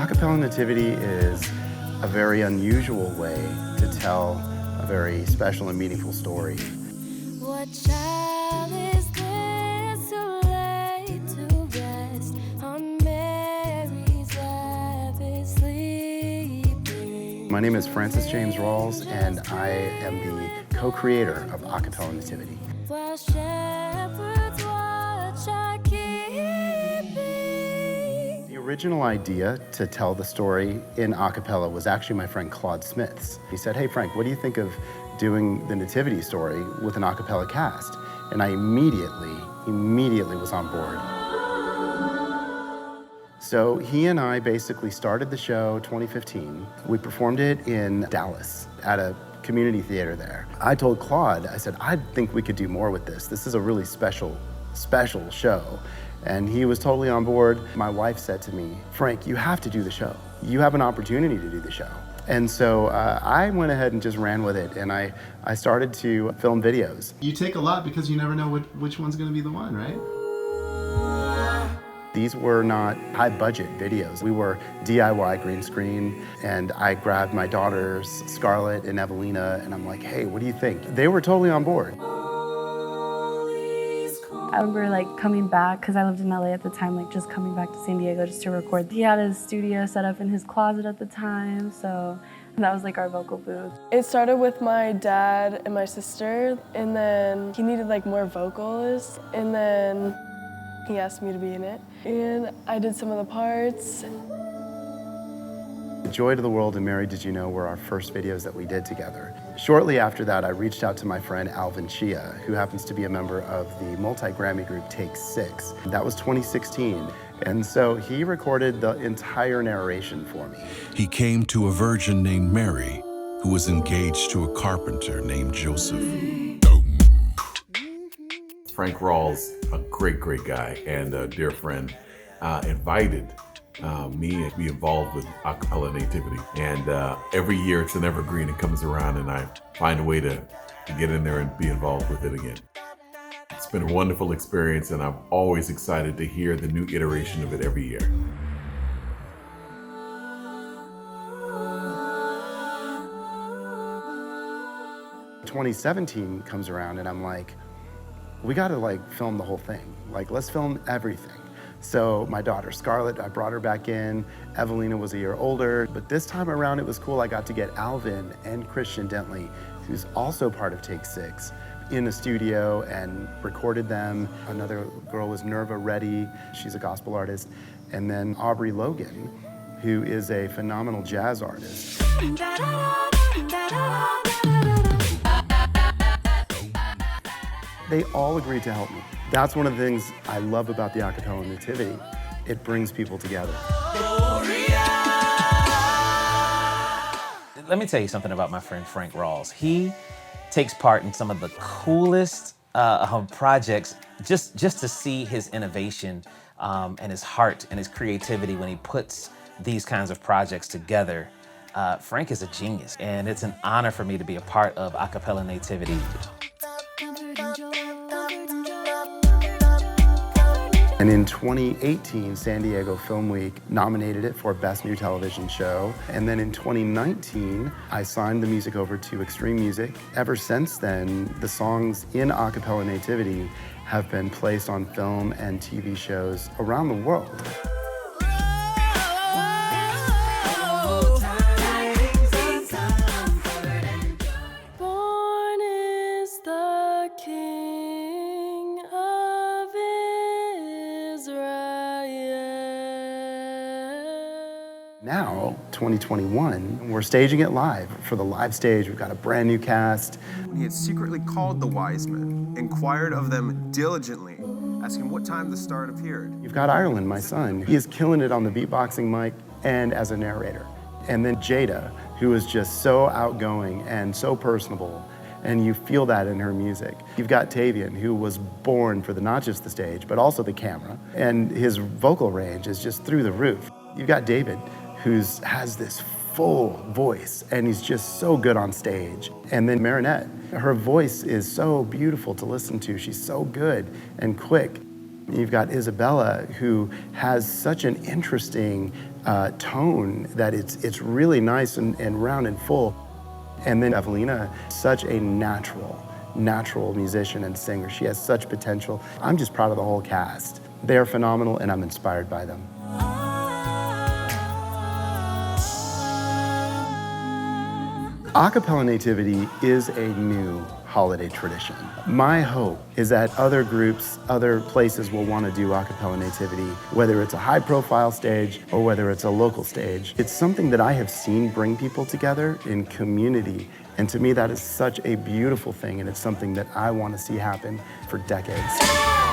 Cappella Nativity is a very unusual way to tell a very special and meaningful story. What child is this who lay to rest on Mary's lap is sleeping? My name is Francis James Rawls, and I am the co-creator of Cappella Nativity. While shepherds watch our keeping. The original idea to tell the story in a cappella was actually my friend Claude Smith's. He said, "Hey Frank, what do you think of doing the nativity story with an a cappella cast?" And I immediately was on board. So he and I basically started the show 2015. We performed it in Dallas at a community theater there. I told Claude, I said, "I think we could do more with this. This is a really special show." And he was totally on board. My wife said to me, "Frank, you have to do the show. You have an opportunity to do the show." And so I went ahead and just ran with it, and I started to film videos. You take a lot because you never know which one's gonna be the one, right? These were not high-budget videos. We were DIY green screen, and I grabbed my daughters, Scarlett and Evelina, and I'm like, "Hey, what do you think?" They were totally on board. I remember coming back, because I lived in LA at the time, just coming back to San Diego just to record. He had his studio set up in his closet at the time, so that was our vocal booth. It started with my dad and my sister, and then he needed more vocalists, and then he asked me to be in it, and I did some of the parts. Joy to the World and Mary Did You Know were our first videos that we did together. Shortly after that, I reached out to my friend Alvin Chia, who happens to be a member of the multi-Grammy group Take 6. That was 2016. And so he recorded the entire narration for me. He came to a virgin named Mary, who was engaged to a carpenter named Joseph. Frank Rawls, a great guy and a dear friend, invited me to be involved with Cappella Nativity. And every year it's an evergreen. It comes around and I find a way to get in there and be involved with it again. It's been a wonderful experience, and I'm always excited to hear the new iteration of it every year. In 2017 comes around and I'm like, we gotta film the whole thing. Let's film everything. So my daughter Scarlett, I brought her back in. Evelina was a year older, but this time around it was cool. I got to get Alvin and Christian Dentley, who's also part of Take 6, in the studio and recorded them. Another girl was Nerva Reddy, she's a gospel artist. And then Aubrey Logan, who is a phenomenal jazz artist. They all agreed to help me. That's one of the things I love about the Cappella Nativity. It brings people together. Let me tell you something about my friend Frank Rawls. He takes part in some of the coolest projects just to see his innovation and his heart and his creativity when he puts these kinds of projects together. Frank is a genius, and it's an honor for me to be a part of Cappella Nativity. And in 2018, San Diego Film Week nominated it for Best New Television Show. And then in 2019, I signed the music over to Extreme Music. Ever since then, the songs in Cappella Nativity have been placed on film and TV shows around the world. Born is the King of Israel. Now, 2021, we're staging it live. For the live stage, we've got a brand new cast. He had secretly called the wise men, inquired of them diligently, asking what time the star had appeared. You've got Ireland, my son. He is killing it on the beatboxing mic and as a narrator. And then Jada, who is just so outgoing and so personable, and you feel that in her music. You've got Tavian, who was born for not just the stage, but also the camera, and his vocal range is just through the roof. You've got David, who has this full voice, and he's just so good on stage. And then Marinette, her voice is so beautiful to listen to. She's so good and quick. You've got Isabella, who has such an interesting tone that it's really nice and round and full. And then Evelina, such a natural musician and singer. She has such potential. I'm just proud of the whole cast. They're phenomenal, and I'm inspired by them. Cappella Nativity is a new holiday tradition. My hope is that other groups, other places will want to do Cappella Nativity, whether it's a high-profile stage or whether it's a local stage. It's something that I have seen bring people together in community, and to me that is such a beautiful thing, and it's something that I want to see happen for decades.